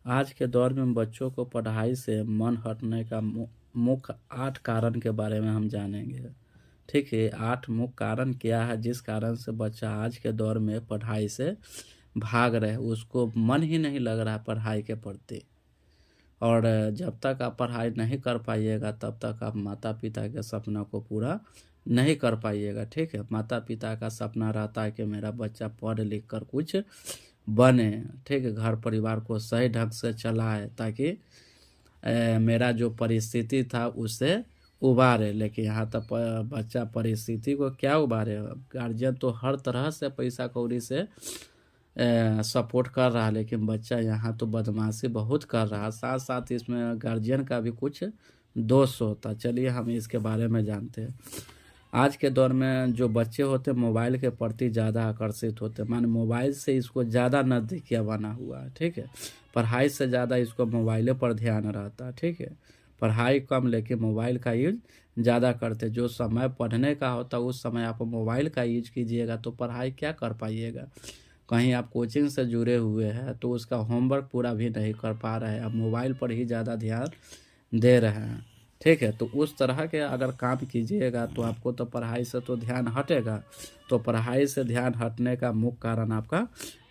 आज के दौर में बच्चों को पढ़ाई से मन हटने का मुख्य 8 कारण के बारे में हम जानेंगे। ठीक है, 8 मुख्य कारण क्या है जिस कारण से बच्चा आज के दौर में पढ़ाई से भाग रहे, उसको मन ही नहीं लग रहा पढ़ाई के प्रति। और जब तक आप पढ़ाई नहीं कर पाइएगा तब तक आप माता-पिता के सपना को पूरा नहीं कर पाइएगा। ठीक है, माता-पिता का सपना रहता है कि मेरा बच्चा पढ़ लिख कर कुछ बने, ठीक है, घर परिवार को सही ढंग से चलाए ताकि मेरा जो परिस्थिति था उससे उबारे। लेकिन यहाँ तक बच्चा परिस्थिति को क्या उबारे, गार्जियन तो हर तरह से पैसा कौड़ी से सपोर्ट कर रहा है, लेकिन बच्चा यहाँ तो बदमाशी बहुत कर रहा है। साथ साथ इसमें गार्जियन का भी कुछ दोष होता। चलिए हम इसके बारे में जानते हैं। आज के दौर में जो बच्चे होते हैं मोबाइल के प्रति ज़्यादा आकर्षित होते हैं, माने मोबाइल से इसको ज़्यादा नज़दीकिया बना हुआ है। ठीक है, पढ़ाई से ज़्यादा इसको मोबाइल पर ध्यान रहता है। ठीक है, पढ़ाई कम लेकिन मोबाइल का यूज ज़्यादा करते। जो समय पढ़ने का होता उस समय आप मोबाइल का यूज कीजिएगा तो पढ़ाई क्या कर पाइएगा। कहीं आप कोचिंग से जुड़े हुए हैं तो उसका होमवर्क पूरा भी नहीं कर पा रहे हैं, आप मोबाइल पर ही ज़्यादा ध्यान दे रहे हैं। ठीक है, तो उस तरह के अगर काम कीजिएगा तो आपको तो पढ़ाई से तो ध्यान हटेगा। तो पढ़ाई से ध्यान हटने का मुख्य कारण आपका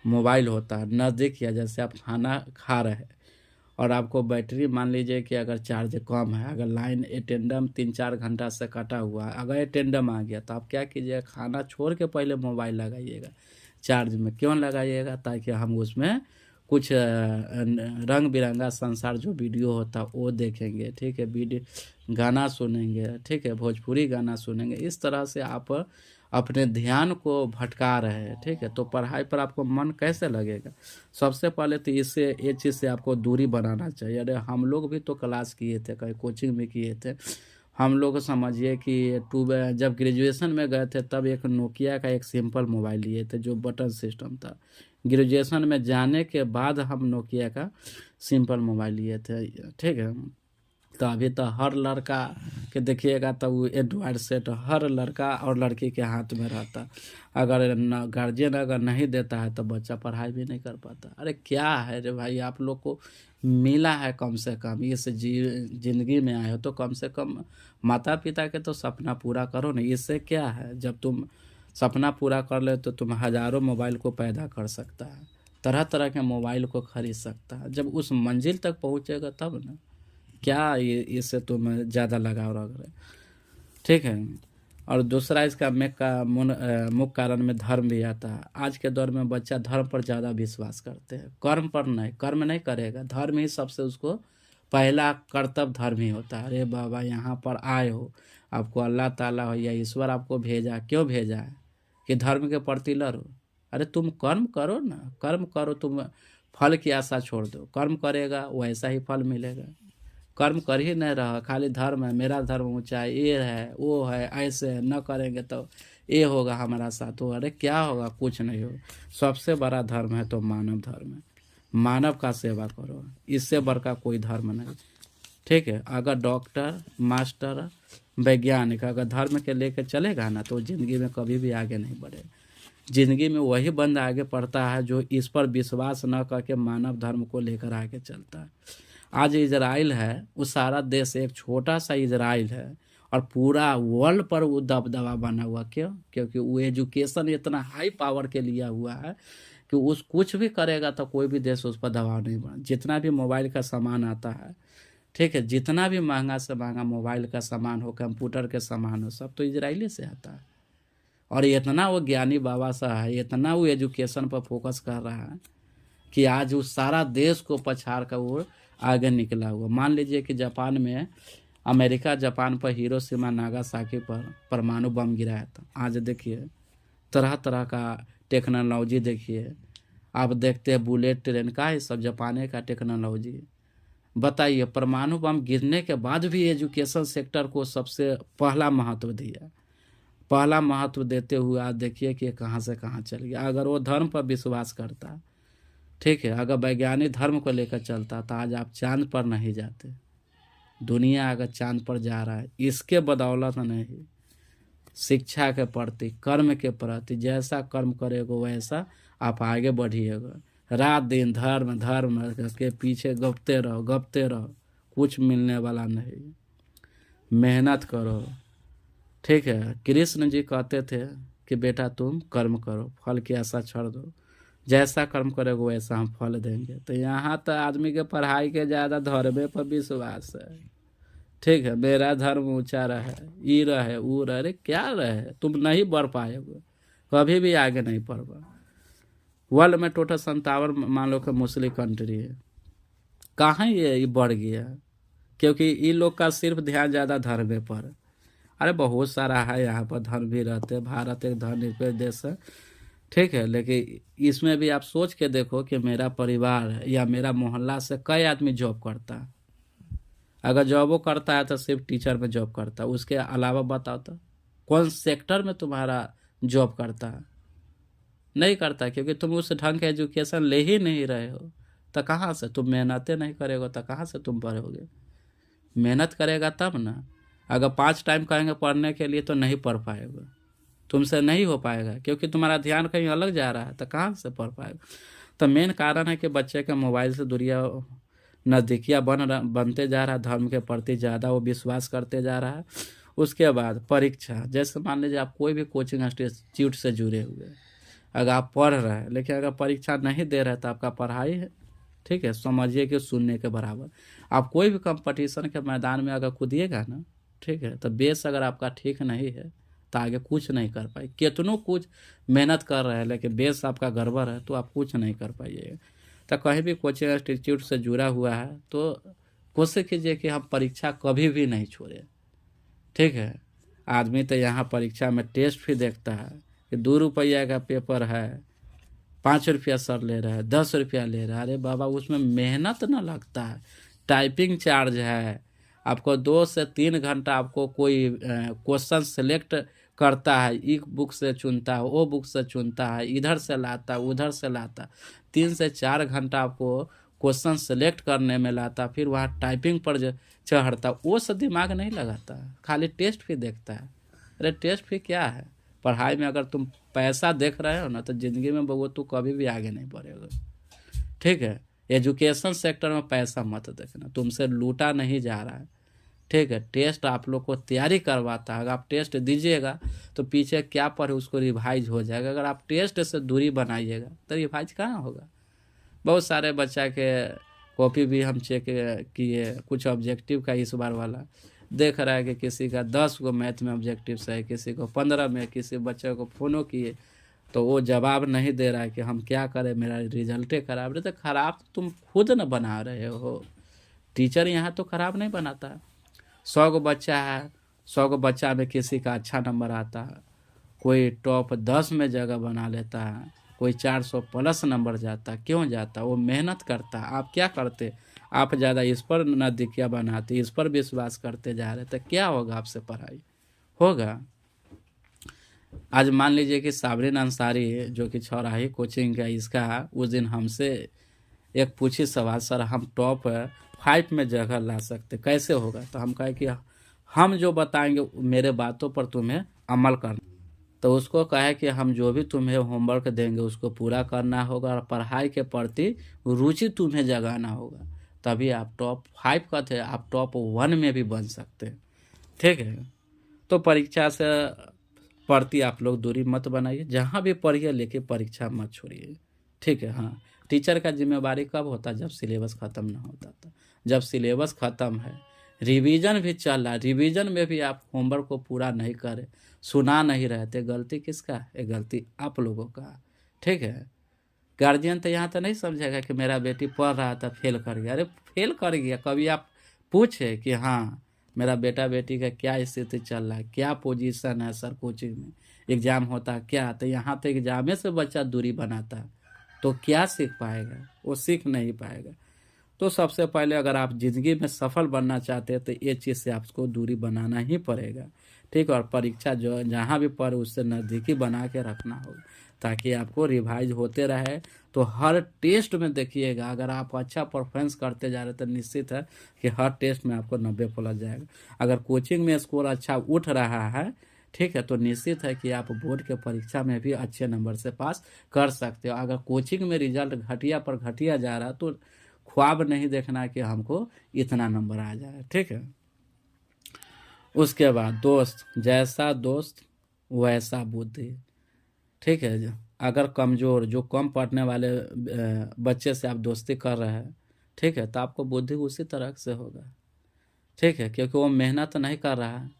मोबाइल होता है। नज़दीक या जैसे आप खाना खा रहे हैं और आपको बैटरी मान लीजिए कि अगर चार्ज कम है, अगर लाइन अटेंडम 3-4 घंटा से कटा हुआ है, अगर अटेंडम आ गया तो आप क्या कीजिएगा, खाना छोड़ के पहले मोबाइल लगाइएगा चार्ज में। क्यों लगाइएगा, ताकि हम उसमें कुछ रंग बिरंगा संसार जो वीडियो होता है वो देखेंगे। ठीक है, वीडियो गाना सुनेंगे, ठीक है, भोजपुरी गाना सुनेंगे। इस तरह से आप अपने ध्यान को भटका रहे हैं। ठीक है, तो पढ़ाई पर आपको मन कैसे लगेगा। सबसे पहले तो इससे ये चीज़ से आपको दूरी बनाना चाहिए। अरे हम लोग भी तो क्लास किए थे, कहीं कोचिंग में किए थे। हम लोग समझिए कि जब ग्रेजुएशन में गए थे तब एक नोकिया का एक सिंपल मोबाइल लिए थे जो बटन सिस्टम था। ग्रेजुएशन में जाने के बाद हम नोकिया का सिंपल मोबाइल लिए थे। ठीक है, तो अभी तो हर लड़का के देखिएगा तो वो एंड्रॉयड सेट हर लड़का और लड़की के हाथ में रहता। अगर न गार्जियन अगर नहीं देता है तो बच्चा पढ़ाई भी नहीं कर पाता। अरे क्या है रे भाई, आप लोग को मिला है कम से कम इस जिंदगी में आए हो तो कम से कम माता पिता के तो सपना पूरा करो ना। इससे क्या है, जब तुम सपना पूरा कर ले तो तुम हज़ारों मोबाइल को पैदा कर सकता है, तरह तरह के मोबाइल को खरीद सकता है। जब उस मंजिल तक पहुँचेगा तब ना, क्या ये इससे तुम ज़्यादा लगाव रख रहे। ठीक है, और दूसरा इसका मुख्य कारण में धर्म भी आता है। आज के दौर में बच्चा धर्म पर ज़्यादा विश्वास करते हैं, कर्म पर नहीं। कर्म नहीं करेगा, धर्म ही सबसे उसको पहला कर्तव्य धर्म ही होता है। अरे बाबा यहाँ पर आए हो, आपको अल्लाह ताला हो या ईश्वर आपको भेजा, क्यों भेजा है कि धर्म के प्रति लड़ो। अरे तुम कर्म करो ना, कर्म करो, तुम फल की आशा छोड़ दो। कर्म करेगा वैसा ही फल मिलेगा। कर्म कर ही नहीं रहा, खाली धर्म है, मेरा धर्म ऊंचा है, ये है वो है, ऐसे है, न करेंगे तो ये होगा हमारा साथ हो। अरे क्या होगा, कुछ नहीं हो। सबसे बड़ा धर्म है तो मानव धर्म है। मानव का सेवा करो, इससे बढ़ का कोई धर्म नहीं। ठीक है, अगर डॉक्टर मास्टर वैज्ञानिक अगर धर्म के लेकर चलेगा ना तो ज़िंदगी में कभी भी आगे नहीं बढ़ेगा। ज़िंदगी में वही बंदा आगे बढ़ता है जो इस पर विश्वास न करके मानव धर्म को लेकर आगे चलता है। आज इजराइल है, वो सारा देश एक छोटा सा इजराइल है और पूरा वर्ल्ड पर वो दबदबा बना हुआ। क्यों, क्योंकि वो एजुकेशन इतना हाई पावर के लिया हुआ है कि उस कुछ भी करेगा तो कोई भी देश उस पर दबाव नहीं बना। जितना भी मोबाइल का सामान आता है, ठीक है, जितना भी महंगा से महंगा मोबाइल का सामान हो, कंप्यूटर के सामान हो, सब तो इजराइली से आता है। और इतना वो ज्ञानी बाबा सा है, इतना वो एजुकेशन पर फोकस कर रहा है कि आज उस सारा देश को पछाड़ कर वो आगे निकला हुआ। मान लीजिए कि जापान में अमेरिका जापान पर हिरोशिमा नागासाकी पर परमाणु बम गिराया था। आज देखिए तरह तरह का टेक्नोलॉजी, देखिए आप देखते हैं बुलेट ट्रेन का, ये सब जापान का टेक्नोलॉजी। बताइए, परमाणु बम गिरने के बाद भी एजुकेशन सेक्टर को सबसे पहला महत्व दिया। पहला महत्व देते हुए आज देखिए कि कहाँ से कहाँ चल गया। अगर वो धर्म पर विश्वास करता, ठीक है, अगर वैज्ञानिक धर्म को लेकर चलता तो आज आप चांद पर नहीं जाते। दुनिया अगर चांद पर जा रहा है इसके बदौलत नहीं, शिक्षा के प्रति, कर्म के प्रति, जैसा कर्म करेगा वैसा आप आगे बढ़िएगा। रात दिन धर्म धर्म के पीछे गपते रहो, कुछ मिलने वाला नहीं। मेहनत करो, ठीक है। कृष्ण जी कहते थे कि बेटा तुम कर्म करो, फल की आशा छोड़ दो, जैसा कर्म करोगे वैसा हम फल देंगे। तो यहाँ तो आदमी के पढ़ाई के ज़्यादा धर्मे पर विश्वास है, ठीक है। मेरा धर्म ऊंचा रहे, ई रहे ऊ रहे, अरे क्या रहे, तुम नहीं बढ़ पाएगे, कभी भी आगे नहीं बढ़ पा। वर्ल्ड में टोटल 57 मान लो कि मुस्लिम कंट्री है, कहाँ ये बढ़ गया? क्योंकि इन लोग का सिर्फ ध्यान ज़्यादा धर्म पर। अरे बहुत सारा है यहाँ पर, धर्म भी रहते हैं, भारत एक धर्मनिरपेक्ष देश है, ठीक है। लेकिन इसमें भी आप सोच के देखो कि मेरा परिवार या मेरा मोहल्ला से कई आदमी जॉब करता है। अगर जॉबो करता है तो सिर्फ टीचर में जॉब करता है, उसके अलावा बताओ तो कौन सेक्टर में तुम्हारा जॉब करता है? नहीं करता, क्योंकि तुम उस ढंग के एजुकेशन ले ही नहीं रहे हो। तो कहाँ से तुम मेहनतें नहीं करेगा तो कहाँ से तुम पढ़ोगे? मेहनत करेगा तब ना। अगर 5 टाइम कहेंगे पढ़ने के लिए तो नहीं पढ़ पाएगा, तुमसे नहीं हो पाएगा, क्योंकि तुम्हारा ध्यान कहीं अलग जा रहा है, तो कहाँ से पढ़ पाएगा? तो मेन कारण है कि बच्चे के मोबाइल से दूरिया नज़दीकियाँ बनते जा रहा है, धर्म के प्रति ज़्यादा वो विश्वास करते जा रहा है। उसके बाद परीक्षा, जैसे मान लीजिए आप कोई भी कोचिंग इंस्टीट्यूट से जुड़े हुए, अगर आप पढ़ रहे हैं लेकिन अगर परीक्षा नहीं दे रहे तो आपका पढ़ाई है, ठीक है, समझिए कि सुनने के बराबर। आप कोई भी कंपटीशन के मैदान में अगर कूदिएगा ना, ठीक है, तो बेस अगर आपका ठीक नहीं है तो आगे कुछ नहीं कर पाए। कितनों कुछ मेहनत कर रहे हैं लेकिन बेस आपका गड़बड़ है तो आप कुछ नहीं कर पाइएगा। तो कहीं भी कोचिंग इंस्टीट्यूट से जुड़ा हुआ है तो कोशिश कीजिए कि हम परीक्षा कभी भी नहीं छोड़ें, ठीक है। आदमी तो यहाँ परीक्षा में टेस्ट भी देखता है कि 2 रुपया का पेपर है, 5 रुपया सर ले रहा है, 10 रुपया ले रहा है। अरे बाबा उसमें मेहनत ना लगता है, टाइपिंग चार्ज है, आपको 2 से 3 घंटा आपको कोई क्वेश्चन सेलेक्ट करता है, एक बुक से चुनता है, वो बुक से चुनता है, इधर से लाता उधर से लाता, 3 से 4 घंटा आपको क्वेश्चन सेलेक्ट करने में लाता, फिर वहाँ टाइपिंग पर चढ़ता, वो सब दिमाग नहीं लगाता, खाली टेस्ट भी देखता है। अरे टेस्ट भी क्या है? पढ़ाई में अगर तुम पैसा देख रहे हो ना तो ज़िंदगी में बउआ तू कभी भी आगे नहीं बढ़ेगा, ठीक है। एजुकेशन सेक्टर में पैसा मत देखना, तुमसे लूटा नहीं जा रहा है, ठीक है। टेस्ट आप लोग को तैयारी करवाता है, अगर आप टेस्ट दीजिएगा तो पीछे क्या पढ़े उसको रिवाइज हो जाएगा। अगर आप टेस्ट से दूरी बनाइएगा तो रिवाइज कहाँ होगा? बहुत सारे बच्चा के कॉपी भी हम चेक किए, कुछ ऑब्जेक्टिव का इस बार वाला देख रहा है कि किसी का 10 को मैथ में ऑब्जेक्टिव है, किसी को 15 में, किसी बच्चे को फ़ोनो किए तो वो जवाब नहीं दे रहा है कि हम क्या करें, मेरा रिजल्टे खराब। रहे तो खराब तुम खुद न बना रहे हो, टीचर यहाँ तो खराब नहीं बनाता। 100 को बच्चा है, 100 को बच्चा में किसी का अच्छा नंबर आता है, कोई टॉप 10 में जगह बना लेता है, कोई 400 प्लस नंबर जाता। क्यों जाता? वो मेहनत करता। आप क्या करते? आप ज़्यादा इस पर नज़दीकियाँ बनाते, इस पर विश्वास करते जा रहे, तो क्या होगा आपसे? पढ़ाई होगा? आज मान लीजिए कि साबरीन अंसारी जो कि चौराही कोचिंग का इसका, उस दिन हमसे एक पूछी सवाल, सर हम टॉप 5 में जगह ला सकते, कैसे होगा? तो हम कहे कि हम जो बताएंगे मेरे बातों पर तुम्हें अमल करना। तो उसको कहे कि हम जो भी तुम्हें होमवर्क देंगे उसको पूरा करना होगा और पढ़ाई के प्रति रुचि तुम्हें जगाना होगा, तभी आप टॉप 5 का थे, आप टॉप 1 में भी बन सकते हैं, ठीक है। तो परीक्षा से प्रति आप लोग दूरी मत बनाइए, जहाँ भी पढ़िए लेके परीक्षा मत छोड़िए, ठीक है। हाँ, टीचर का जिम्मेवारी कब होता? जब सिलेबस ख़त्म ना होता था। जब सिलेबस ख़त्म है, रिवीजन भी चल रहा है, रिवीजन में भी आप होमवर्क को पूरा नहीं करें, सुना नहीं रहते, गलती किसका है? गलती आप लोगों का, ठीक है। गार्जियन तो यहाँ तो नहीं समझेगा कि मेरा बेटी पढ़ रहा था फेल कर गया। अरे फेल कर गया, कभी आप पूछे कि हाँ मेरा बेटा बेटी का क्या स्थिति चल रहा है, क्या पोजीशन है सर, कोचिंग में एग्ज़ाम होता है क्या? तो यहाँ तो एग्जामे से बच्चा दूरी बनाता है तो क्या सीख पाएगा? वो सीख नहीं पाएगा। तो सबसे पहले अगर आप ज़िंदगी में सफल बनना चाहते हैं तो ये चीज़ से आपको दूरी बनाना ही पड़ेगा, ठीक है। और परीक्षा जो जहाँ भी पढ़े उससे नज़दीकी बना के रखना होगा ताकि आपको रिवाइज होते रहे। तो हर टेस्ट में देखिएगा, अगर आप अच्छा परफॉर्मेंस करते जा रहे तो निश्चित है कि हर टेस्ट में आपको 90 प्लस जाएगा। अगर कोचिंग में स्कोर अच्छा उठ रहा है ठीक है, तो निश्चित है कि आप बोर्ड के परीक्षा में भी अच्छे नंबर से पास कर सकते हो। अगर कोचिंग में रिजल्ट घटिया पर घटिया जा रहा है तो ख्वाब नहीं देखना कि हमको इतना नंबर आ जाए, ठीक है। उसके बाद दोस्त, जैसा दोस्त वैसा बुद्धि, ठीक है। अगर कमज़ोर, जो कम पढ़ने वाले बच्चे से आप दोस्ती कर रहे हैं, ठीक है, तो आपको बुद्धि उसी तरह से होगा, ठीक है, क्योंकि वो मेहनत नहीं कर रहा है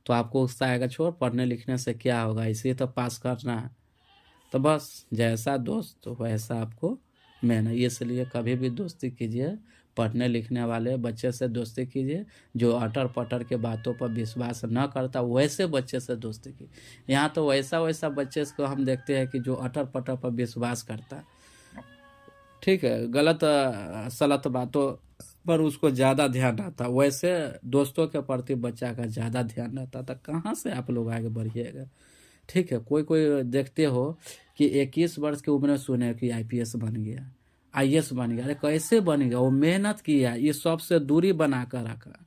तो आपको गुस्सा आएगा, छोड़ पढ़ने लिखने से क्या होगा, इसी तो पास करना है। तो बस जैसा दोस्त तो वैसा आपको मेहनत, इसलिए कभी भी दोस्ती कीजिए पढ़ने लिखने वाले बच्चे से दोस्ती कीजिए। जो अटर पटर के बातों पर विश्वास न करता वैसे बच्चे से दोस्ती की। यहाँ तो वैसा वैसा बच्चे को हम देखते हैं कि जो अटर पटर पर विश्वास करता है, ठीक है, गलत सलत बातों पर उसको ज़्यादा ध्यान रहता, वैसे दोस्तों के प्रति बच्चा का ज़्यादा ध्यान रहता था। कहाँ से आप लोग आगे बढ़िएगा, ठीक है। कोई कोई देखते हो कि 21 वर्ष की उम्र में सुने कि आईपीएस बन गया, आईएएस बन गया। अरे कैसे बन गया? वो मेहनत किया, ये सबसे दूरी बना कर रखा,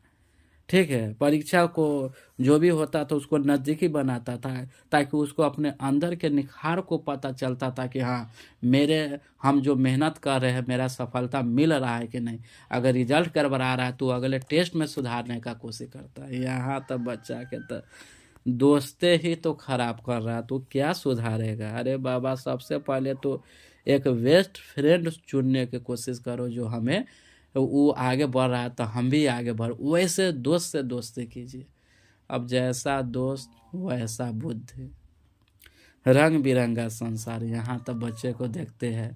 ठीक है। परीक्षा को जो भी होता था उसको नज़दीकी बनाता था ताकि उसको अपने अंदर के निखार को पता चलता था कि हाँ, हम जो मेहनत कर रहे हैं मेरा सफलता मिल रहा है कि नहीं। अगर रिजल्ट गड़बड़ा रहा है तो अगले टेस्ट में सुधारने का कोशिश करता है। यहाँ तब बच्चा के तो दोस्ते ही तो खराब कर रहा है तो क्या सुधारेगा? अरे बाबा, सबसे पहले तो एक बेस्ट फ्रेंड चुनने की कोशिश करो जो हमें, वो आगे बढ़ रहा है तो हम भी आगे बढ़, वैसे दोस्त से दोस्ती कीजिए। अब जैसा दोस्त वैसा बुद्धि, रंग बिरंगा संसार। यहाँ तक बच्चे को देखते हैं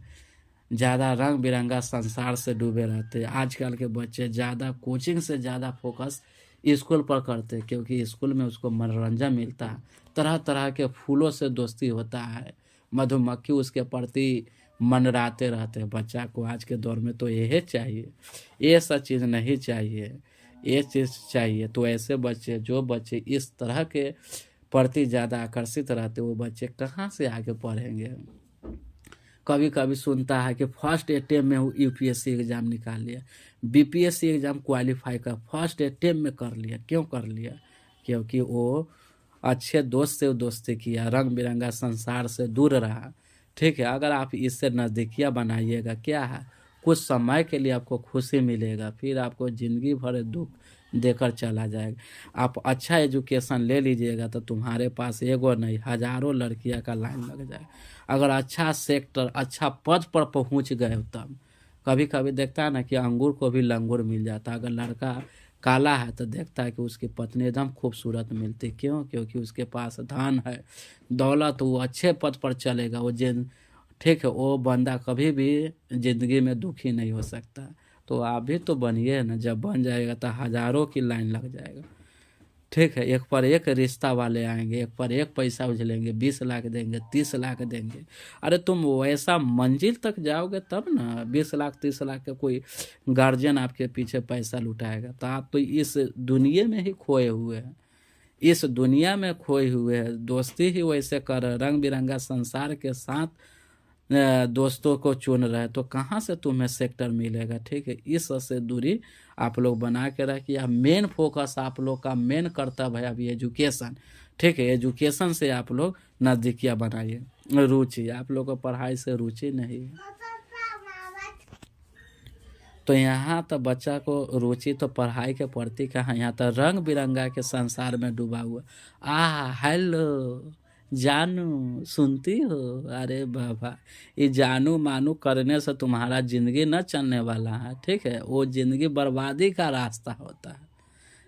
ज़्यादा रंग बिरंगा संसार से डूबे रहते हैं। आजकल के बच्चे ज़्यादा कोचिंग से ज़्यादा फोकस स्कूल पर करते हैं क्योंकि स्कूल में उसको मनोरंजन मिलता है, तरह तरह के फूलों से दोस्ती होता है, मधुमक्खी उसके प्रति मनराते रहते हैं। बच्चा को आज के दौर में तो यही चाहिए, ये सब चीज़ नहीं चाहिए, ये चीज़ चाहिए। तो ऐसे बच्चे, जो बच्चे इस तरह के प्रति ज़्यादा आकर्षित रहते वो बच्चे कहाँ से आगे पढ़ेंगे। कभी कभी सुनता है कि फर्स्ट अटेम्प्ट में वो यूपीएससी एग्ज़ाम निकाल लिया, बीपीएससी एग्ज़ाम क्वालिफाई कर फर्स्ट अटेम्प्ट में कर लिया। क्यों कर लिया? क्योंकि वो अच्छे दोस्त से दोस्ती किया, रंग बिरंगा संसार से दूर रहा, ठीक है। अगर आप इससे नज़दीकियाँ बनाइएगा, क्या है, कुछ समय के लिए आपको खुशी मिलेगा, फिर आपको ज़िंदगी भर दुख देकर चला जाएगा। आप अच्छा एजुकेशन ले लीजिएगा तो तुम्हारे पास एगो नहीं हज़ारों लड़कियां का लाइन लग जाए। अगर अच्छा सेक्टर, अच्छा पद पर पहुंच गए तब। कभी कभी देखता है ना कि अंगूर को भी लंगूर मिल जाता। अगर लड़का काला है तो देखता है कि उसकी पत्नी एकदम खूबसूरत मिलती। क्यों? क्योंकि उसके पास धन है, दौलत, वो अच्छे पद पर चलेगा। ठीक है, वो बंदा कभी भी ज़िंदगी में दुखी नहीं हो सकता। तो आप भी तो बनिए ना, जब बन जाएगा तो हज़ारों की लाइन लग जाएगा, ठीक है। एक पर एक रिश्ता वाले आएंगे, एक पर एक पैसा उछलेंगे, 20 लाख देंगे, 30 लाख देंगे। अरे तुम वैसा मंजिल तक जाओगे तब ना। 20 लाख 30 लाख का कोई गार्जियन आपके पीछे पैसा लुटाएगा। तो आप तो इस दुनिया में ही खोए हुए हैं, इस दुनिया में खोए हुए हैं। दोस्ती ही वैसे कर रंग बिरंगा संसार के साथ दोस्तों को चुन रहे, तो कहाँ से तुम्हें सेक्टर मिलेगा, ठीक है। इस से दूरी आप लोग बना के रखिए। अब मेन फोकस आप लोग का, मेन कर्तव्य है अभी एजुकेशन, ठीक है। एजुकेशन से आप लोग नज़दीकियाँ बनाइए। रुचि, आप लोग को पढ़ाई से रुचि नहीं है तो यहाँ तो बच्चा को रुचि तो पढ़ाई के प्रति कहाँ, यहाँ तो रंग बिरंगा के संसार में डूबा हुआ। हेलो जानू, सुनती हो? अरे बाबा, ये जानू मानू करने से तुम्हारा ज़िंदगी न चलने वाला है, ठीक है। वो ज़िंदगी बर्बादी का रास्ता होता है,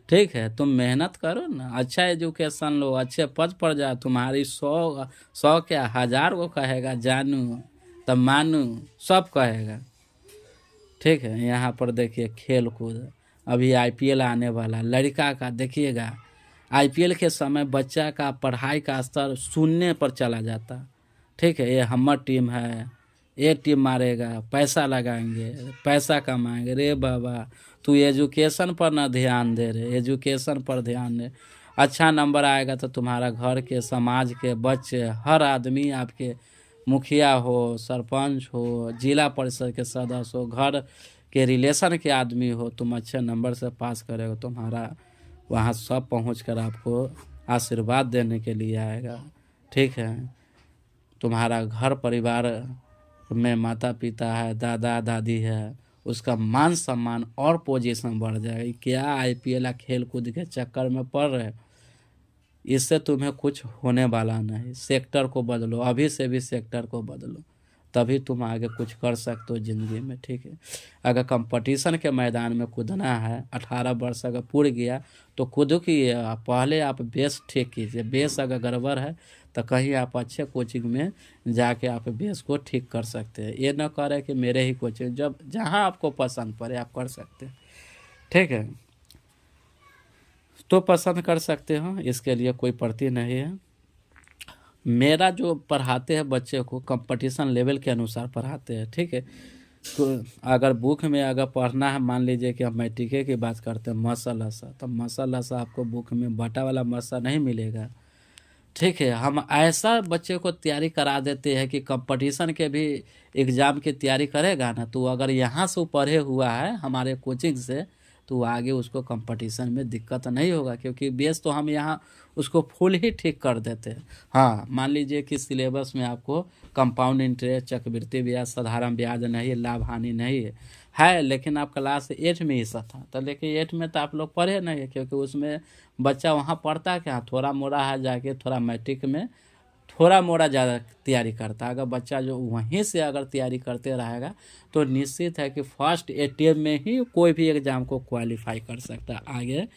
ठीक है। तुम मेहनत करो ना, अच्छा एजुकेशन लो, अच्छे पद पर जाओ। तुम्हारी 100 क्या 1000 को कहेगा जानू, तब मानू सब कहेगा, ठीक है। यहाँ पर देखिए खेल कूद, अभी आईपीएल आने वाला, लड़का का देखिएगा, आईपीएल के समय बच्चा का पढ़ाई का स्तर शून्य पर चला जाता, ठीक है। ये हमार टीम है, ये टीम मारेगा, पैसा लगाएंगे, पैसा कमाएंगे। रे बाबा, तू एजुकेशन पर ना ध्यान दे रहे, एजुकेशन पर ध्यान दे। अच्छा नंबर आएगा तो तुम्हारा घर के, समाज के बच्चे, हर आदमी आपके, मुखिया हो, सरपंच हो, जिला परिषद के सदस्य हो, घर के रिलेशन के आदमी हो, तुम अच्छे नंबर से पास करेगा, तुम्हारा वहाँ सब पहुँच कर आपको आशीर्वाद देने के लिए आएगा। ठीक है, तुम्हारा घर परिवार में माता पिता है, दादा दादी है, उसका मान सम्मान और पोजीशन बढ़ जाएगी। क्या आईपीएल खेल कूद के चक्कर में पड़ रहे, इससे तुम्हें कुछ होने वाला नहीं। सेक्टर को बदलो, अभी से भी सेक्टर को बदलो, तभी तुम आगे कुछ कर सकते हो ज़िंदगी में। ठीक है, अगर कंपटीशन के मैदान में कूदना है, 18 वर्ष अगर पूर गया तो कूदो कि पहले आप बेस ठीक कीजिए। बेस अगर गड़बड़ है तो कहीं आप अच्छे कोचिंग में जाके आप बेस को ठीक कर सकते हैं। ये ना करें कि मेरे ही कोचिंग, जब जहाँ आपको पसंद पड़े आप कर सकते हैं। ठीक है, तो पसंद कर सकते हो, इसके लिए कोई पड़ती नहीं है। मेरा जो पढ़ाते हैं बच्चे को कंपटीशन लेवल के अनुसार पढ़ाते हैं। ठीक है, तो अगर बुक में अगर पढ़ना है, मान लीजिए कि हम मैट्रिक की बात करते हैं, मसल हसा, तो मसल हसा आपको बुक में बटा वाला मसा नहीं मिलेगा। ठीक है, हम ऐसा बच्चे को तैयारी करा देते हैं कि कंपटीशन के भी एग्ज़ाम की तैयारी करेगा ना, तो अगर यहाँ से पढ़े हुआ है हमारे कोचिंग से, तो आगे उसको कंपटीशन में दिक्कत नहीं होगा, क्योंकि बेस तो हम यहाँ उसको फुल ही ठीक कर देते हैं। हाँ, मान लीजिए कि सिलेबस में आपको कंपाउंड इंटरेस्ट, चक्रवृद्धि ब्याज, साधारण ब्याज नहीं, लाभ हानि नहीं है, लेकिन आप क्लास 8 में ही था, तो लेकिन 8 में तो आप लोग पढ़े नहीं है, क्योंकि उसमें बच्चा वहाँ पढ़ता क्या, थोड़ा मोड़ा है, जाके थोड़ा मैट्रिक में थोड़ा मोड़ा ज़्यादा तैयारी करता है। अगर बच्चा जो वहीं से अगर तैयारी करते रहेगा तो निश्चित है कि फर्स्ट अटेम्प्ट में ही कोई भी एग्ज़ाम को क्वालिफाई कर सकता है आगे।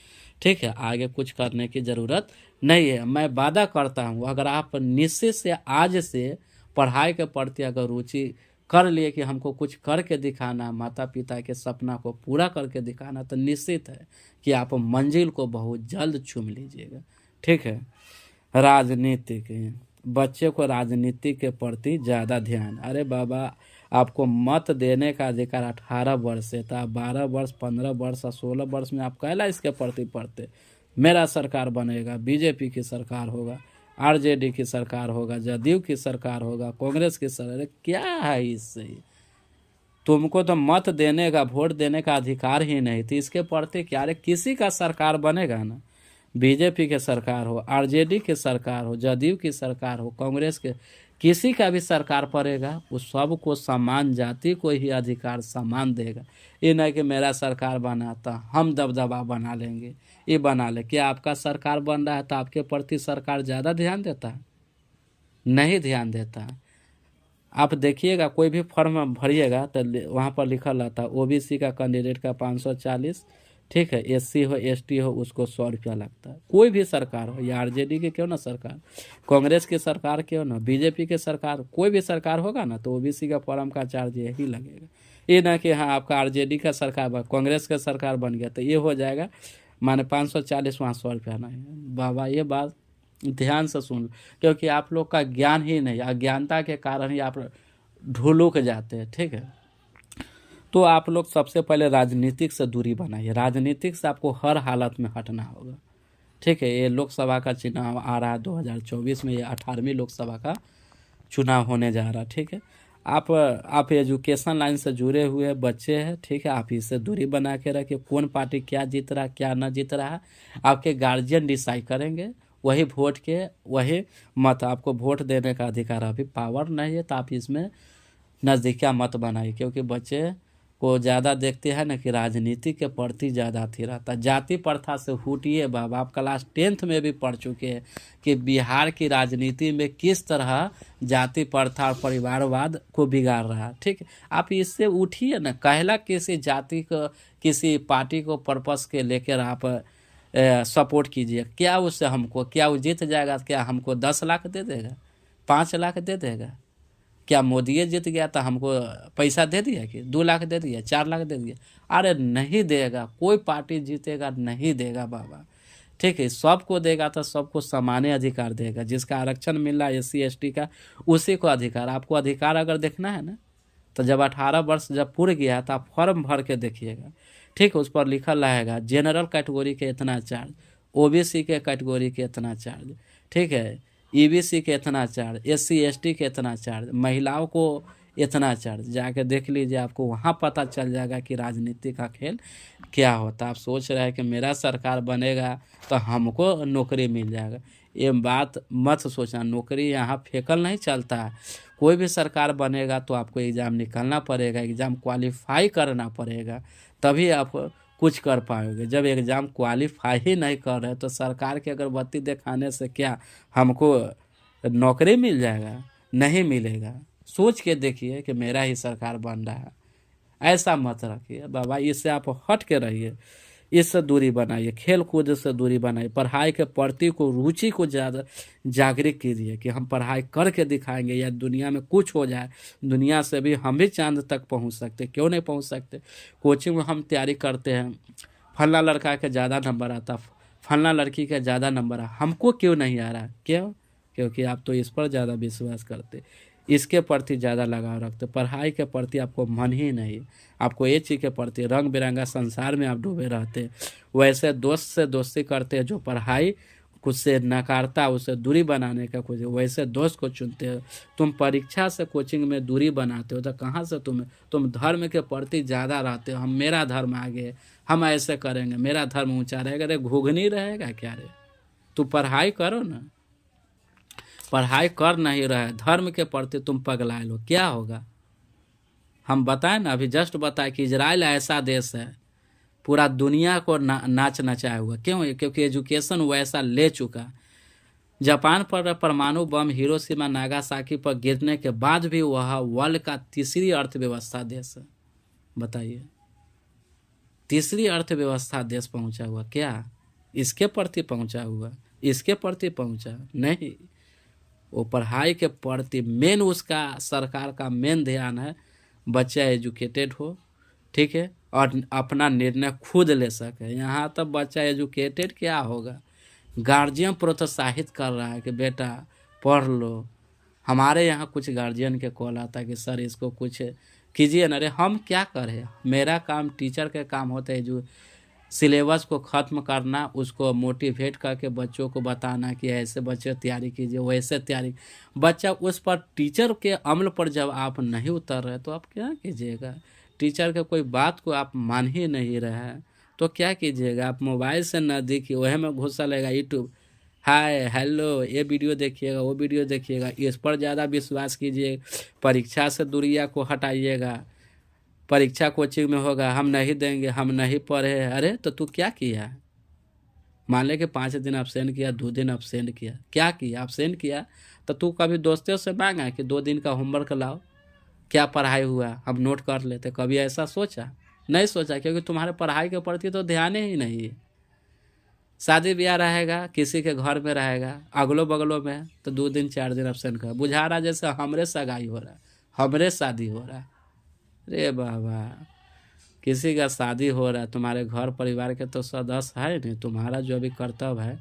ठीक है, आगे कुछ करने की ज़रूरत नहीं है। मैं वादा करता हूँ, अगर आप निश्चित से आज से पढ़ाई के प्रति अगर रुचि कर लिए कि हमको कुछ करके दिखाना, माता पिता के सपना को पूरा करके दिखाना, तो निश्चित है कि आप मंजिल को बहुत जल्द चूम लीजिएगा। ठीक है, राजनीतिक, बच्चे को राजनीति के प्रति ज़्यादा ध्यान। अरे बाबा, आपको मत देने का अधिकार 18 वर्ष से था, 12 वर्ष, 15 वर्ष और 16 वर्ष में आप कहला इसके प्रति पढ़ते। मेरा सरकार बनेगा, बीजेपी की सरकार होगा, आरजेडी की सरकार होगा, जदयू की सरकार होगा, कांग्रेस की सरकार, क्या है इससे? तुमको तो मत देने का, वोट देने का अधिकार ही नहीं थी, इसके प्रति क्या? अरे किसी का सरकार बनेगा ना, बीजेपी के सरकार हो, आरजेडी की सरकार हो, जदयू की सरकार हो, कांग्रेस के, किसी का भी सरकार पड़ेगा, उस सबको समान जाति को ही अधिकार समान देगा। ये नहीं कि मेरा सरकार बना तो हम दबदबा बना लेंगे, ये बना ले। क्या आपका सरकार बन रहा है तो आपके प्रति सरकार ज़्यादा ध्यान देता है? नहीं ध्यान देता है। आप देखिएगा, कोई भी फॉर्म भरिएगा तो वहाँ पर लिखा रहता है ओबीसी का कैंडिडेट का 540, ठीक है, एससी हो एसटी हो उसको 100 रुपया लगता है। कोई भी सरकार हो, या आरजेडी की क्यों ना सरकार, कांग्रेस की सरकार क्यों ना, बीजेपी की सरकार, कोई भी सरकार होगा ना, तो ओबीसी का फॉर्म का चार्ज यही लगेगा। ये ना कि हाँ आपका आरजेडी का सरकार, कांग्रेस का सरकार बन गया तो ये हो जाएगा, माने 540 वहाँ 100 रुपया नहीं। बाबा, ये बात ध्यान से सुन, क्योंकि आप लोग का ज्ञान ही नहीं, अज्ञानता के कारण ही आप ढुलुक जाते हैं। ठीक है, तो आप लोग सबसे पहले राजनीतिक से दूरी बनाइए। राजनीतिक से आपको हर हालत में हटना होगा। ठीक है, ये लोकसभा का चुनाव आ रहा है 2024 में, ये 18वीं लोकसभा का चुनाव होने जा रहा है। ठीक है, आप एजुकेशन लाइन से जुड़े हुए बच्चे हैं। ठीक है, आप इससे दूरी बना के रखिए। कौन पार्टी क्या जीत रहा है, क्या न जीत रहा है, आपके गार्जियन डिसाइड करेंगे, वही वोट के वही मत। आपको वोट देने का अधिकार, अभी पावर नहीं है तो आप इसमें नज़दीकिया मत बनाइए, क्योंकि बच्चे को ज़्यादा देखते हैं ना कि राजनीति के प्रति ज़्यादा अथी रहता है। जाति प्रथा से हटिए बाबा। आप क्लास 10th में भी पढ़ चुके हैं कि बिहार की राजनीति में किस तरह जाति प्रथा और परिवारवाद को बिगाड़ रहा है। ठीक है, आप इससे उठिए ना। कहला किसी जाति को, किसी पार्टी को पर्पस के लेकर आप सपोर्ट कीजिए, क्या उससे हमको, क्या वो जीत जाएगा? क्या हमको 10 लाख दे देगा, 5 लाख दे देगा? क्या मोदी जीत गया तो हमको पैसा दे दिया कि 2 लाख दे दिया, 4 लाख दे दिया? अरे नहीं देगा, कोई पार्टी जीतेगा नहीं देगा बाबा। ठीक है, सबको देगा तो सबको समान अधिकार देगा। जिसका आरक्षण मिल रहा है एससी एसटी का, उसी को अधिकार। आपको अधिकार अगर देखना है ना, तो जब 18 वर्ष जब पूरा गया तो आप फॉर्म भर के देखिएगा। ठीक है, उस पर लिखल रहेगा जनरल कैटेगरी के इतना चार्ज, ओबीसी के कैटेगरी के इतना चार्ज, ठीक है, ईबीसी के इतना चार्ज, एससी एसटी के इतना चार्ज, महिलाओं को इतना चार्ज, जाके देख लीजिए, आपको वहाँ पता चल जाएगा कि राजनीति का खेल क्या होता है। आप सोच रहे हैं कि मेरा सरकार बनेगा तो हमको नौकरी मिल जाएगा, ये बात मत सोचना। नौकरी यहाँ फेंकल नहीं चलता है। कोई भी सरकार बनेगा तो आपको एग्ज़ाम निकालना पड़ेगा, एग्ज़ाम क्वालिफाई करना पड़ेगा, तभी आप कुछ कर पाओगे। जब एग्ज़ाम क्वालिफाई ही नहीं कर रहे तो सरकार की अगरबत्ती दिखाने से क्या हमको नौकरी मिल जाएगा? नहीं मिलेगा। सोच के देखिए कि मेरा ही सरकार बन रहा है, ऐसा मत रखिए बाबा। इससे आप हट के रहिए, इससे दूरी बनाइए, खेल कूद से दूरी बनाइए, पढ़ाई के प्रति को रुचि को ज़्यादा जागृत कीजिए कि हम पढ़ाई करके दिखाएंगे या दुनिया में कुछ हो जाए, दुनिया से भी हम भी चांद तक पहुंच सकते, क्यों नहीं पहुंच सकते। कोचिंग में हम तैयारी करते हैं, फलना लड़का के ज़्यादा नंबर आता, फलना लड़की के ज़्यादा नंबर आ, हमको क्यों नहीं आ रहा? क्यों? क्योंकि आप तो इस पर ज़्यादा विश्वास करते, इसके प्रति ज़्यादा लगाव रखते, पढ़ाई के प्रति आपको मन ही नहीं, आपको ये चीज़ के प्रति रंग बिरंगा संसार में आप डूबे रहते। वैसे दोस्त से दोस्ती करते हैं जो पढ़ाई कुछ से नकारता, उससे दूरी बनाने का कुछ, वैसे दोस्त को चुनते हो। तुम परीक्षा से कोचिंग में दूरी बनाते हो तो कहाँ से तुम धर्म के प्रति ज़्यादा रहते हो। हम मेरा धर्म आगे, हम ऐसे करेंगे, मेरा धर्म ऊँचा रहेगा। अरे घुघनी रहेगा क्या रे? तू पढ़ाई करो ना, पढ़ाई कर नहीं रहे, धर्म के प्रति तुम पगलाए लो, क्या होगा? हम बताएं ना, अभी जस्ट बताए कि इजराइल ऐसा देश है पूरा दुनिया को नाच नचाया हुआ। क्यों? क्योंकि एजुकेशन वैसा ले चुका। जापान पर परमाणु बम हिरोशिमा नागासाकी पर गिरने के बाद भी वह वर्ल्ड का तीसरी अर्थव्यवस्था देश है। बताइए, तीसरी अर्थव्यवस्था देश पहुंचा हुआ, क्या इसके प्रति पहुंचा हुआ? इसके प्रति पहुंचा नहीं। वो पढ़ाई के प्रति मेन उसका सरकार का मेन ध्यान है, बच्चा एजुकेटेड हो, ठीक है, और अपना निर्णय खुद ले सके। यहाँ तक बच्चा एजुकेटेड क्या होगा, गार्जियन प्रोत्साहित कर रहा है कि बेटा पढ़ लो। हमारे यहाँ कुछ गार्जियन के कॉल आता है कि सर इसको कुछ कीजिए ना। अरे हम क्या करें, मेरा काम, टीचर के काम होता है जो सिलेबस को ख़त्म करना, उसको मोटिवेट करके बच्चों को बताना कि ऐसे बच्चे तैयारी कीजिए, वैसे तैयारी। बच्चा उस पर, टीचर के अमल पर जब आप नहीं उतर रहे तो आप क्या कीजिएगा? टीचर के कोई बात को आप मान ही नहीं रहे हैं तो क्या कीजिएगा? आप मोबाइल से न देखिए, वह में घुसा लेगा यूट्यूब, हाय हेलो, ये वीडियो देखिएगा, वो वीडियो देखिएगा, इस पर ज़्यादा विश्वास कीजिए। परीक्षा से दूरिया को हटाइएगा। परीक्षा कोचिंग में होगा, हम नहीं देंगे, हम नहीं पढ़े। अरे तो तू क्या किया? मान ले कि 5 दिन एब्सेंट किया, 2 दिन एब्सेंट किया, क्या किया? एब्सेंट किया तो तू कभी दोस्तों से मांगा कि 2 दिन का होमवर्क लाओ, क्या पढ़ाई हुआ, हम नोट कर लेते? कभी ऐसा सोचा? नहीं सोचा, क्योंकि तुम्हारे पढ़ाई के प्रति तो ध्यान ही नहीं है। शादी ब्याह रहेगा, किसी के घर में रहेगा, अगलो बगलों में, तो 2 दिन 4 दिन एब्सेंट कर, बुझा रहा जैसे हमरे सगाई हो रहा है, हमरे शादी हो रहा है। अरे बाबा, किसी का शादी हो रहा है, तुम्हारे घर परिवार के तो सदस्य है नहीं। तुम्हारा जो भी कर्तव्य है,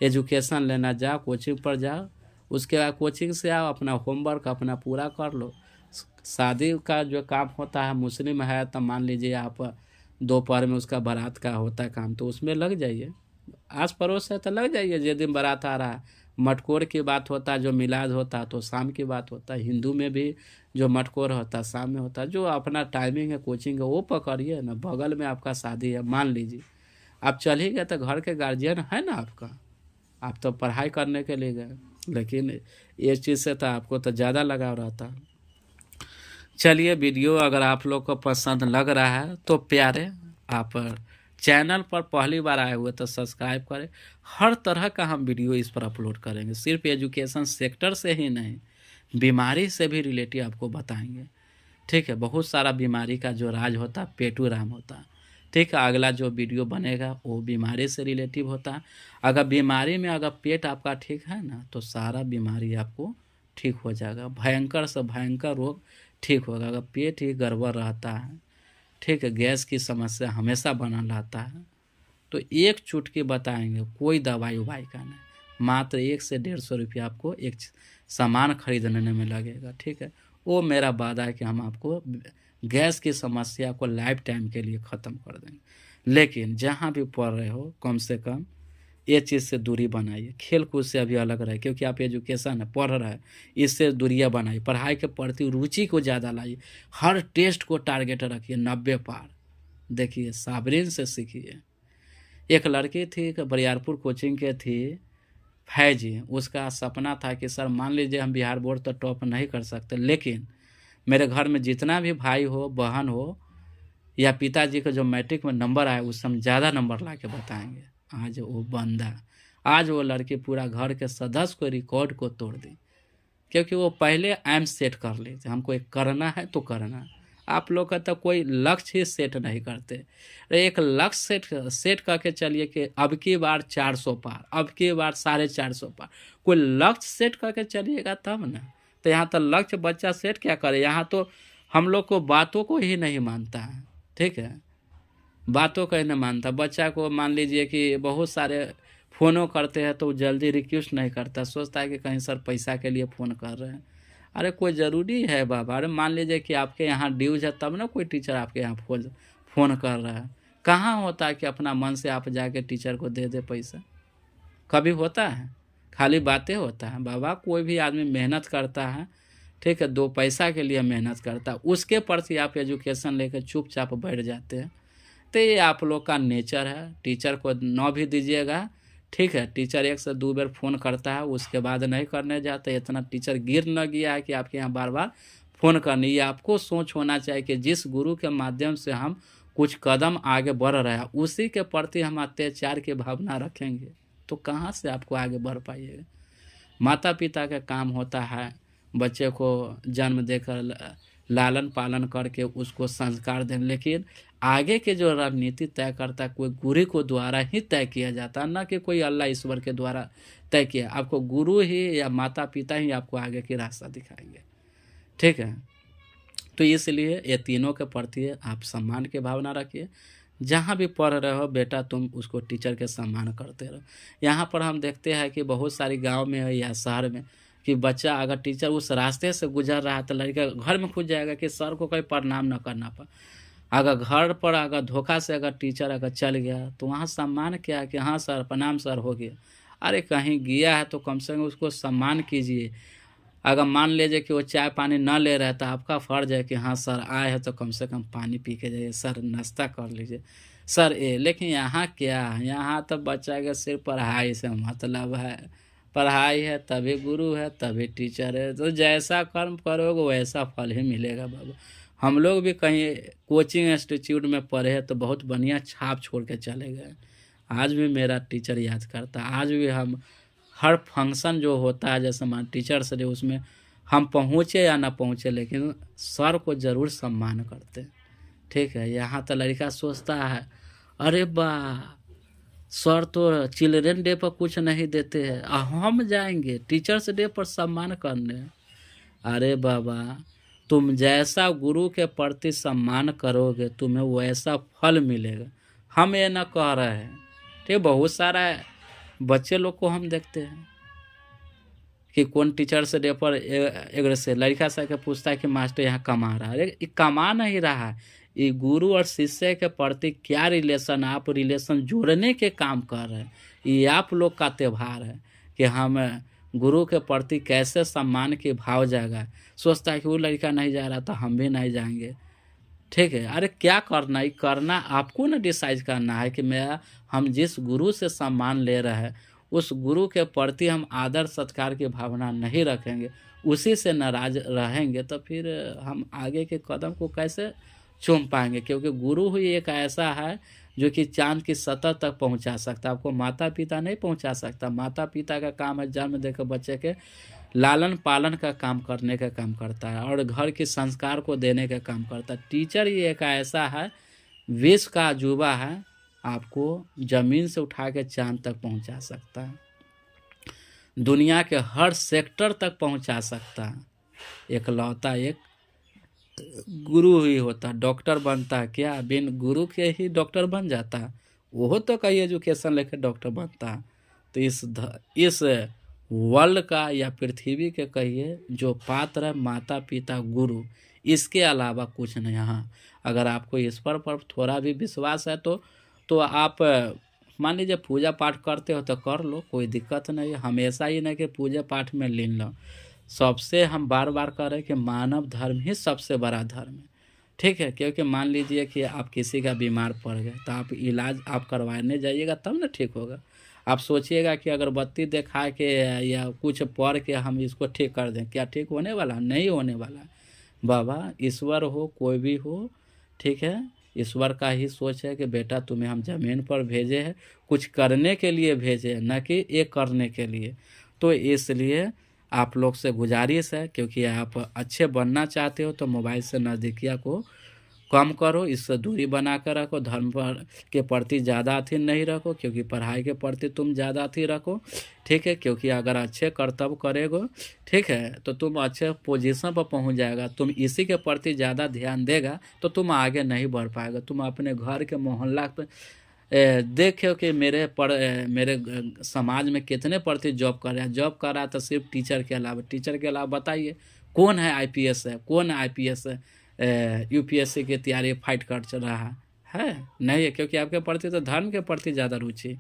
एजुकेशन लेना, जाओ कोचिंग पर जाओ, उसके बाद कोचिंग से आओ, अपना होमवर्क अपना पूरा कर लो। शादी का जो काम होता है, मुस्लिम है तो मान लीजिए आप दोपहर में उसका बारात का होता है काम, तो उसमें लग जाइए, आस पड़ोस है तो लग जाइए। जिस दिन बारात आ रहा है, मटकोर की बात होता है, जो मिलाद होता है तो शाम की बात होता है। हिंदू में भी जो मटकोर होता है शाम में होता है। जो अपना टाइमिंग है कोचिंग है वो पकड़िए ना। बगल में आपका शादी है, मान लीजिए आप चल ही गए तो घर के गार्जियन है ना आपका, आप तो पढ़ाई करने के लिए गए, लेकिन ये चीज़ से तो आपको तो ज़्यादा लगाव रहता। चलिए, वीडियो अगर आप लोग को पसंद लग रहा है तो प्यारे, आप चैनल पर पहली बार आए हुए तो सब्सक्राइब करें। हर तरह का हम वीडियो इस पर अपलोड करेंगे, सिर्फ एजुकेशन सेक्टर से ही नहीं, बीमारी से भी रिलेटेड आपको बताएंगे, ठीक है। बहुत सारा बीमारी का जो राज होता है, पेटू राम होता है, ठीक है। अगला जो वीडियो बनेगा वो बीमारी से रिलेटिव होता है। अगर बीमारी में अगर पेट आपका ठीक है ना, तो सारा बीमारी आपको ठीक हो जाएगा, भयंकर से भयंकर रोग ठीक होगा। अगर पेट ही गड़बड़ रहता है, ठीक है, गैस की समस्या हमेशा बना रहता है, तो एक चुटकी बताएंगे, कोई दवाई उवाई का नहीं, मात्र 1 से 150 रुपया आपको एक सामान खरीदने में लगेगा, ठीक है। वो मेरा वादा है कि हम आपको गैस की समस्या को लाइफ टाइम के लिए ख़त्म कर देंगे। लेकिन जहाँ भी पढ़ रहे हो, कम से कम ये चीज़ से दूरी बनाइए। खेल-कूद से अभी अलग रहे, क्योंकि आप एजुकेशन है, पढ़ रहे हैं, इससे दूरियाँ बनाइए। पढ़ाई के प्रति रुचि को ज़्यादा लाइए। हर टेस्ट को टारगेट रखिए 90 पार। देखिए, साबरीन से सीखिए। एक लड़की थी कि बरियारपुर कोचिंग के थी, फैजी। उसका सपना था कि सर मान लीजिए हम बिहार बोर्ड तो टॉप नहीं कर सकते, लेकिन मेरे घर में जितना भी भाई हो, बहन हो या पिताजी का जो मैट्रिक में नंबर आए उससे हम ज़्यादा नंबर ला के बताएँगे। आज वो बंदा, आज वो लड़की पूरा घर के सदस्य को रिकॉर्ड को तोड़ दी, क्योंकि वो पहले एम सेट कर ली थी, हमको एक करना है तो करना है। आप लोग का तो कोई लक्ष्य ही सेट नहीं करते। एक लक्ष्य सेट करके चलिए कि अब की बार 400 पार, अब की बार 450 पार। कोई लक्ष्य सेट करके चलिएगा तब ना। तो यहाँ तो लक्ष्य बच्चा सेट क्या करे, यहाँ तो हम लोग को बातों को ही नहीं मानता है। ठीक है, बातों का ही नहीं मानता। बच्चा को मान लीजिए कि बहुत सारे फ़ोनों करते हैं तो वो जल्दी रिक्वेस्ट नहीं करता, सोचता है कि कहीं सर पैसा के लिए फ़ोन कर रहे हैं। अरे कोई ज़रूरी है बाबा? अरे मान लीजिए कि आपके यहाँ ड्यूज़ है तब ना कोई टीचर आपके यहाँ फ़ोन कर रहा है। कहाँ होता है कि अपना मन से आप जाके टीचर को दे दे पैसा? कभी होता है? खाली बातें होता है। बाबा कोई भी आदमी मेहनत करता है, ठीक है, 2 पैसा के लिए मेहनत करता है, उसके प्रति आप एजुकेशन लेकर चुपचाप बैठ जाते हैं। तो ये आप लोग का नेचर है। टीचर को न भी दीजिएगा, ठीक है। टीचर 1 से 2 बार फ़ोन करता है, उसके बाद नहीं करने जाते। इतना टीचर गिर न गया है कि आपके यहाँ बार-बार फ़ोन करनी। ये आपको सोच होना चाहिए कि जिस गुरु के माध्यम से हम कुछ कदम आगे बढ़ रहे हैं, उसी के प्रति हम अत्याचार की भावना रखेंगे, तो कहाँ से आपको आगे बढ़ पाइएगा। माता-पिता का काम होता है बच्चे को जन्म देकर लालन पालन करके उसको संस्कार दें, लेकिन आगे के जो रणनीति तय करता है कोई गुरु को द्वारा ही तय किया जाता है, ना कि कोई अल्लाह ईश्वर के द्वारा तय किया। आपको गुरु ही या माता पिता ही आपको आगे की रास्ता दिखाएंगे। ठीक है, तो इसलिए ये तीनों के प्रति आप सम्मान की भावना रखिए। जहाँ भी पढ़ रहे हो बेटा, तुम उसको टीचर के सम्मान करते रहो। यहाँ पर हम देखते हैं कि बहुत सारी गांव में या शहर में कि बच्चा अगर टीचर उस रास्ते से गुजर रहा है तो लड़का घर में खुद जाएगा कि सर को कोई प्रणाम न करना पड़े। अगर घर पर अगर धोखा से अगर टीचर अगर चल गया तो वहाँ सम्मान क्या है कि हाँ सर प्रणाम सर हो गया। अरे कहीं गया है तो कम से कम उसको सम्मान कीजिए। अगर मान लीजिए कि वो चाय पानी न ले रहा है तो आपका फ़र्ज़ है कि हाँ सर आए हैं तो कम से कम पानी पी के जाइए, सर नाश्ता कर लीजिए, सर ये। लेकिन यहाँ क्या है, यहाँ तो बच्चा के सिर्फ पढ़ाई से मतलब है। पढ़ाई है तभी गुरु है, तभी टीचर है। तो जैसा कर्म करोगे वैसा फल ही मिलेगा बाबू। हम लोग भी कहीं कोचिंग इंस्टीट्यूट में पढ़े तो बहुत बढ़िया छाप छोड़ के चले गए। आज भी मेरा टीचर याद करता है। आज भी हम हर फंक्शन जो होता है, जैसे मान टीचर्स डे, उसमें हम पहुँचे या ना पहुँचे लेकिन सर को ज़रूर सम्मान करते हैं। ठीक है, यहाँ तो लड़का सोचता है अरे वाह सर तो चिल्ड्रन डे पर कुछ नहीं देते हैं, हम जाएंगे टीचर्स डे पर सम्मान करने। अरे बाबा, तुम जैसा गुरु के प्रति सम्मान करोगे तुम्हें वैसा फल मिलेगा। हम ये ना कह रहे हैं, ठीक, बहुत सारा बच्चे लोग को हम देखते हैं कि कौन टीचर्स डे पर एक से लड़का सा के पूछता है कि मास्टर यहाँ कमा रहा है। अरे कमा नहीं रहा है, ये गुरु और शिष्य के प्रति क्या रिलेशन, आप रिलेशन जोड़ने के काम कर रहे हैं। ये आप लोग का त्यौहार है कि हम गुरु के प्रति कैसे सम्मान के भाव जाएगा। सोचता है कि वो लड़का नहीं जा रहा तो हम भी नहीं जाएंगे। ठीक है, अरे क्या करना है, करना आपको ना डिसाइड करना है कि हम जिस गुरु से सम्मान ले रहे हैं उस गुरु के प्रति हम आदर सत्कार की भावना नहीं रखेंगे, उसी से नाराज रहेंगे, तो फिर हम आगे के कदम को कैसे चूम पाएंगे। क्योंकि गुरु ही एक ऐसा है जो कि चाँद की सतह तक पहुंचा सकता है, आपको माता पिता नहीं पहुंचा सकता। माता पिता का काम है जन्म देकर बच्चे के लालन पालन का काम करने का काम करता है और घर के संस्कार को देने का काम करता है। टीचर ही एक ऐसा है, विष का अजूबा है, आपको ज़मीन से उठा के चाँद तक पहुंचा सकता है, दुनिया के हर सेक्टर तक पहुंचा सकता है। एकलौता एक गुरु ही होता। डॉक्टर बनता है क्या, बिन गुरु के ही डॉक्टर बन जाता है? वो तो कहीं एजुकेशन लेकर डॉक्टर बनता है। तो इस वर्ल्ड का या पृथ्वी के कहिए जो पात्र है माता पिता गुरु, इसके अलावा कुछ नहीं। हाँ, अगर आपको इस पर थोड़ा भी विश्वास है तो आप मान लीजिए पूजा पाठ करते हो तो कर लो, कोई दिक्कत नहीं है। हमेशा ही नहीं कि पूजा पाठ में लीन लो। सबसे हम बार बार कह रहे हैं कि मानव धर्म ही सबसे बड़ा धर्म है, ठीक है। क्योंकि मान लीजिए कि आप किसी का बीमार पड़ गए तो आप इलाज आप करवाने जाइएगा तब ना ठीक होगा। आप सोचिएगा कि अगरबत्ती दिखा के या कुछ पढ़ के हम इसको ठीक कर दें, क्या ठीक होने वाला? नहीं होने वाला। बाबा ईश्वर हो, कोई भी हो, ठीक है, ईश्वर का ही सोच है कि बेटा तुम्हें हम ज़मीन पर भेजे हैं, कुछ करने के लिए भेजे हैं, न कि ये करने के लिए। तो इसलिए आप लोग से गुजारिश है, क्योंकि आप अच्छे बनना चाहते हो तो मोबाइल से नज़दीकिया को कम करो, इससे दूरी बना कर रखो। धर्म पर के प्रति ज़्यादा अथी नहीं रखो, क्योंकि पढ़ाई के प्रति तुम ज़्यादा अथी रखो, ठीक है। क्योंकि अगर अच्छे कर्तव्य करेगो, ठीक है, तो तुम अच्छे पोजीशन पर पहुंच जाएगा। तुम इसी के प्रति ज़्यादा ध्यान देगा तो तुम आगे नहीं बढ़ पाएगा। तुम अपने घर के मोहल्ला पे देखो कि मेरे समाज में कितने प्रति जॉब कर रहे हैं। जॉब कर रहा है तो सिर्फ टीचर के अलावा, टीचर के अलावा बताइए कौन है आईपीएस है, कौन है आईपीएस है, यूपीएससी की तैयारी फाइट कर चल रहा है नहीं है। क्योंकि आपके प्रति तो धर्म के प्रति ज़्यादा रुचि।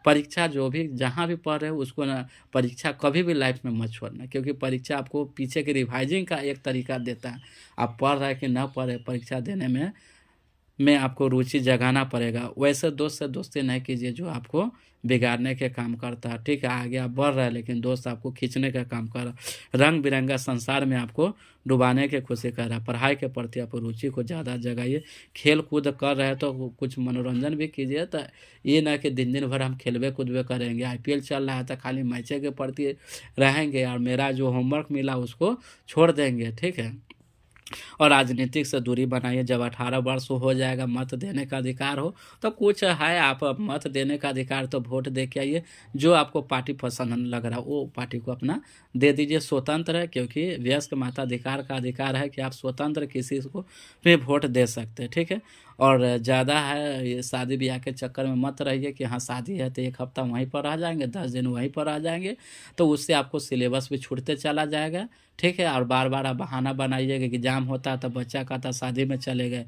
परीक्षा जो भी जहाँ भी पढ़ रहे हो उसको ना, परीक्षा कभी भी लाइफ में मत छोड़ना, क्योंकि परीक्षा आपको पीछे के रिवाइजिंग का एक तरीका देता है। आप पढ़ रहे कि ना पढ़े, परीक्षा देने में आपको रुचि जगाना पड़ेगा। वैसे दोस्त से दोस्ती नहीं कीजिए जो आपको बिगाड़ने के काम करता है, ठीक है। आगे आप बढ़ रहे हैं लेकिन दोस्त आपको खींचने का काम कर रहा है, रंग बिरंगा संसार में आपको डुबाने की कोशिश कर रहा है। पढ़ाई के प्रति आप रुचि को ज़्यादा जगाइए। खेल कूद कर रहे हैं तो कुछ मनोरंजन भी कीजिए। तो ये ना कि दिन दिन भर हम खेलवे कूदवे करेंगे, आईपीएल चल रहा है तो खाली मैचे के प्रति रहेंगे और मेरा जो होमवर्क मिला उसको छोड़ देंगे, ठीक है। और राजनीतिक से दूरी बनाइए। जब 18 वर्ष हो जाएगा, मत देने का अधिकार हो तो कुछ है, आप मत देने का अधिकार तो वोट दे के आइए। जो आपको पार्टी पसंद लग रहा है वो पार्टी को अपना दे दीजिए। स्वतंत्र है, क्योंकि वयस्क मताधिकार का अधिकार है कि आप स्वतंत्र किसी को भी वोट दे सकते हैं, ठीक है। और ज़्यादा है ये शादी ब्याह के चक्कर में मत रहिए कि हाँ शादी है तो 1 हफ्ता वहीं पर आ जाएंगे, 10 दिन वहीं पर आ जाएंगे, तो उससे आपको सिलेबस भी छूटते चला जाएगा, ठीक है। और बार बार आप बहाना बनाइएगा कि एग्जाम होता तो बच्चा कहता शादी में चले गए,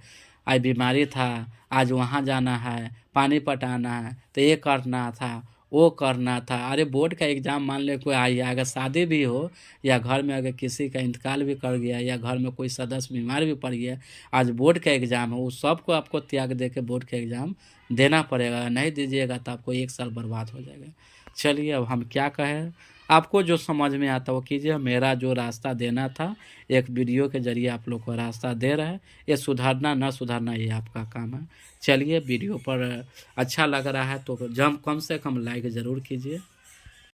आज बीमारी था, आज वहाँ जाना है, पानी पटाना है, तो ये करना था, वो करना था। अरे बोर्ड का एग्ज़ाम मान ले कोई आई, अगर शादी भी हो या घर में अगर किसी का इंतकाल भी कर गया या घर में कोई सदस्य बीमार भी पड़ गया, आज बोर्ड का एग्ज़ाम है, उस सबको आपको त्याग दे के बोर्ड का एग्ज़ाम देना पड़ेगा। नहीं दीजिएगा तो आपको 1 साल बर्बाद हो जाएगा। चलिए अब हम क्या कहें, आपको जो समझ में आता वो कीजिए। मेरा जो रास्ता देना था एक वीडियो के ज़रिए आप लोग को रास्ता दे रहा है। ये सुधारना ना सुधारना ये आपका काम है। चलिए वीडियो पर अच्छा लग रहा है तो कम से कम लाइक ज़रूर कीजिए।